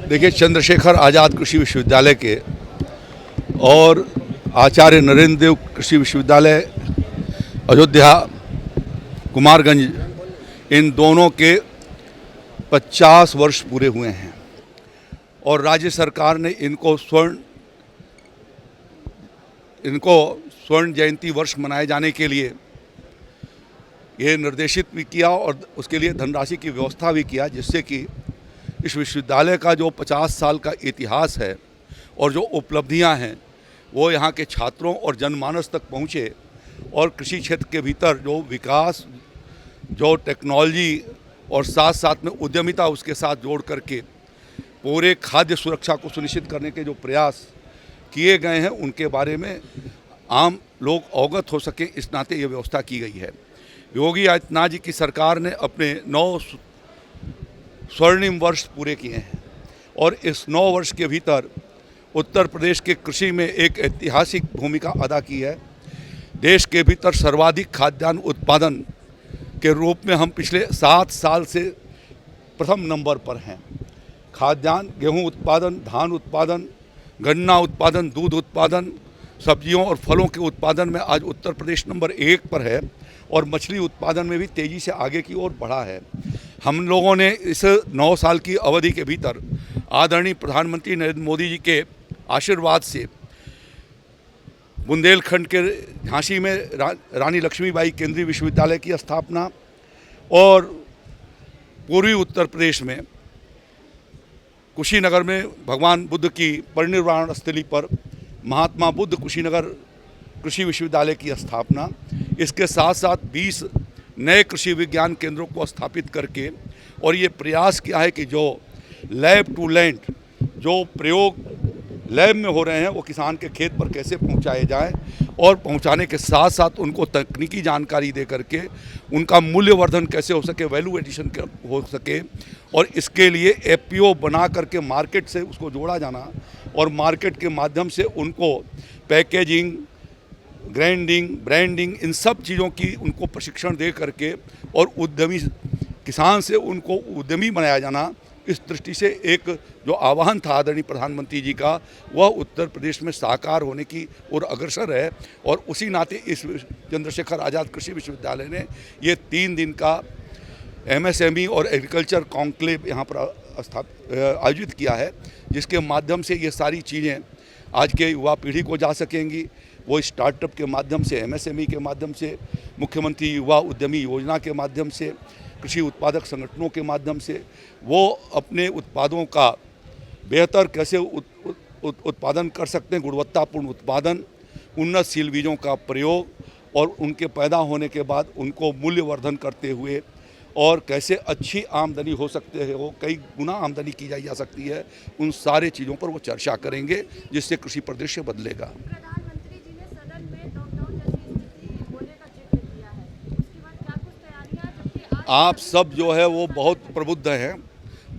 देखिए, चंद्रशेखर आज़ाद कृषि विश्वविद्यालय के और आचार्य नरेंद्र देव कृषि विश्वविद्यालय अयोध्या कुमारगंज, इन दोनों के 50 वर्ष पूरे हुए हैं और राज्य सरकार ने इनको स्वर्ण जयंती वर्ष मनाए जाने के लिए ये निर्देशित भी किया और उसके लिए धनराशि की व्यवस्था भी किया, जिससे कि इस विश्वविद्यालय का जो 50 साल का इतिहास है और जो उपलब्धियां हैं वो यहाँ के छात्रों और जनमानस तक पहुँचे और कृषि क्षेत्र के भीतर जो विकास, जो टेक्नोलॉजी और साथ साथ में उद्यमिता उसके साथ जोड़ करके पूरे खाद्य सुरक्षा को सुनिश्चित करने के जो प्रयास किए गए हैं उनके बारे में आम लोग अवगत हो सके, इस नाते ये व्यवस्था की गई है। योगी आदित्यनाथ जी की सरकार ने अपने 9 स्वर्णिम वर्ष पूरे किए हैं और इस 9 वर्ष के भीतर उत्तर प्रदेश के कृषि में एक ऐतिहासिक भूमिका अदा की है। देश के भीतर सर्वाधिक खाद्यान्न उत्पादन के रूप में हम पिछले 7 साल से प्रथम नंबर पर हैं। खाद्यान्न, गेहूं उत्पादन, धान उत्पादन, गन्ना उत्पादन, दूध उत्पादन, सब्जियों और फलों के उत्पादन में आज उत्तर प्रदेश नंबर 1 पर है और मछली उत्पादन में भी तेज़ी से आगे की ओर बढ़ा है। हम लोगों ने इस 9 साल की अवधि के भीतर आदरणीय प्रधानमंत्री नरेंद्र मोदी जी के आशीर्वाद से बुंदेलखंड के झांसी में रानी लक्ष्मीबाई केंद्रीय विश्वविद्यालय की स्थापना और पूर्वी उत्तर प्रदेश में कुशीनगर में भगवान बुद्ध की परिनिर्वाण स्थली पर महात्मा बुद्ध कुशीनगर कृषि विश्वविद्यालय की स्थापना, इसके साथ साथ 20 नए कृषि विज्ञान केंद्रों को स्थापित करके और ये प्रयास किया है कि जो लैब टू लैंड, जो प्रयोग लैब में हो रहे हैं वो किसान के खेत पर कैसे पहुंचाए जाएं और पहुंचाने के साथ साथ उनको तकनीकी जानकारी दे करके उनका मूल्यवर्धन कैसे हो सके, वैल्यू एडिशन हो सके और इसके लिए एफपीओ बना करके मार्केट से उसको जोड़ा जाना और मार्केट के माध्यम से उनको पैकेजिंग, ग्राइंडिंग, ब्रांडिंग, इन सब चीज़ों की उनको प्रशिक्षण दे करके और उद्यमी किसान से उनको उद्यमी बनाया जाना, इस दृष्टि से एक जो आह्वान था आदरणीय प्रधानमंत्री जी का वह उत्तर प्रदेश में साकार होने की ओर अग्रसर है और उसी नाते इस चंद्रशेखर आज़ाद कृषि विश्वविद्यालय ने ये 3 दिन का एमएसएमई और एग्रीकल्चर कॉन्क्लेव यहाँ पर आयोजित किया है, जिसके माध्यम से ये सारी चीज़ें आज के युवा पीढ़ी को जा सकेंगी। वो स्टार्टअप के माध्यम से, एमएसएमई के माध्यम से, मुख्यमंत्री युवा उद्यमी योजना के माध्यम से, कृषि उत्पादक संगठनों के माध्यम से वो अपने उत्पादों का बेहतर कैसे उत्पादन कर सकते हैं, गुणवत्तापूर्ण उत्पादन, उन्नतशील बीजों का प्रयोग और उनके पैदा होने के बाद उनको मूल्यवर्धन करते हुए और कैसे अच्छी आमदनी हो सकते है, वो कई गुना आमदनी की जा सकती है, उन सारे चीज़ों पर वो चर्चा करेंगे जिससे कृषि परिदृश्य बदलेगा। प्रधानमंत्री जी ने सदन में लॉकडाउन जैसी स्थिति होने का जिक्र किया है, उसके बाद क्या कुछ तैयारियां, जबकि आप सब जो है वो बहुत प्रबुद्ध हैं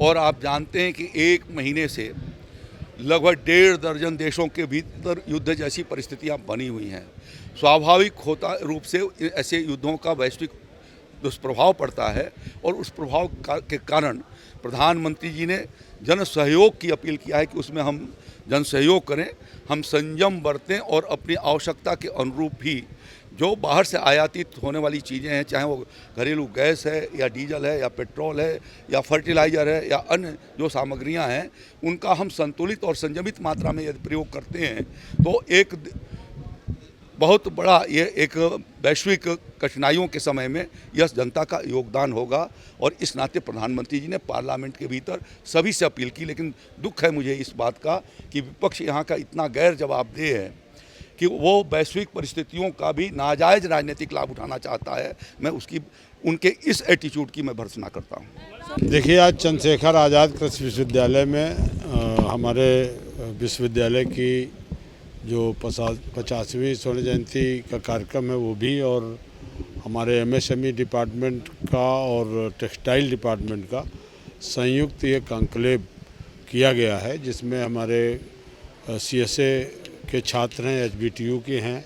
और आप जानते हैं कि 1 महीने से लगभग 1.5 दर्जन देशों के भीतर युद्ध जैसी परिस्थितियां बनी हुई हैं। स्वाभाविक होता रूप से ऐसे युद्धों का वैश्विक दुष्प्रभाव पड़ता है और उस प्रभाव के कारण प्रधानमंत्री जी ने जन सहयोग की अपील किया है कि उसमें हम जन सहयोग करें, हम संयम बरतें और अपनी आवश्यकता के अनुरूप ही जो बाहर से आयातित होने वाली चीज़ें हैं, चाहे वो घरेलू गैस है या डीजल है या पेट्रोल है या फर्टिलाइज़र है या अन्य जो सामग्रियां हैं, उनका हम संतुलित और संयमित मात्रा में यदि प्रयोग करते हैं तो एक बहुत बड़ा ये एक वैश्विक कठिनाइयों के समय में यह जनता का योगदान होगा और इस नाते प्रधानमंत्री जी ने पार्लियामेंट के भीतर सभी से अपील की। लेकिन दुख है मुझे इस बात का कि विपक्ष यहाँ का इतना गैर जवाबदेह है कि वो वैश्विक परिस्थितियों का भी नाजायज़ राजनीतिक लाभ उठाना चाहता है। मैं उनके इस एटीट्यूड की मैं भर्त्सना करता हूँ। देखिए, आज चंद्रशेखर आज़ाद कृषि विश्वविद्यालय में हमारे विश्वविद्यालय की जो 50वीं स्वर्ण जयंती का कार्यक्रम है वो भी, और हमारे एमएसएमई डिपार्टमेंट का और टेक्सटाइल डिपार्टमेंट का संयुक्त ये कॉन्क्लेव किया गया है, जिसमें हमारे सीएसए के छात्र हैं, एचबीटीयू के हैं,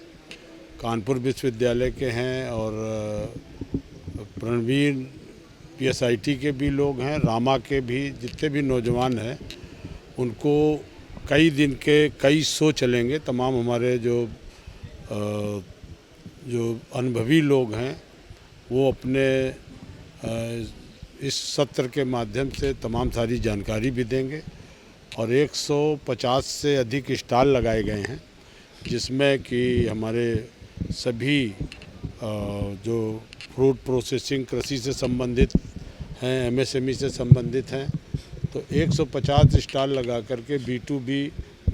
कानपुर विश्वविद्यालय के हैं और प्रणवीर पीएसआईटी के भी लोग हैं, रामा के भी जितने भी नौजवान हैं उनको कई दिन के कई शो चलेंगे। तमाम हमारे जो अनुभवी लोग हैं वो अपने इस सत्र के माध्यम से तमाम सारी जानकारी भी देंगे और 150 से अधिक स्टॉल लगाए गए हैं, जिसमें कि हमारे सभी जो फ्रूट प्रोसेसिंग कृषि से संबंधित हैं, एमएसएमई से संबंधित हैं, तो 150 स्टॉल लगा करके B2B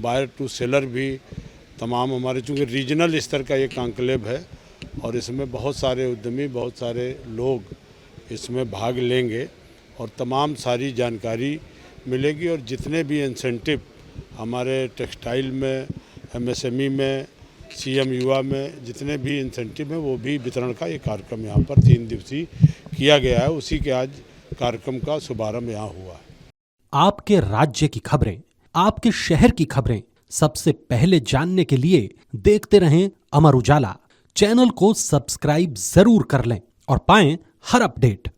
बायर टू सेलर भी तमाम हमारे, चूँकि रीजनल स्तर का ये कॉन्क्लेव है और इसमें बहुत सारे उद्यमी, बहुत सारे लोग इसमें भाग लेंगे और तमाम सारी जानकारी मिलेगी और जितने भी इंसेंटिव हमारे टेक्सटाइल में, एमएसएमई में, सीएम युवा में जितने भी इंसेंटिव हैं वो भी वितरण का ये कार्यक्रम यहाँ पर 3 दिवसीय किया गया है। उसी के आज कार्यक्रम का शुभारंभ यहाँ हुआ है। आपके राज्य की खबरें, आपके शहर की खबरें सबसे पहले जानने के लिए देखते रहें अमर उजाला। चैनल को सब्सक्राइब जरूर कर लें और पाएं हर अपडेट।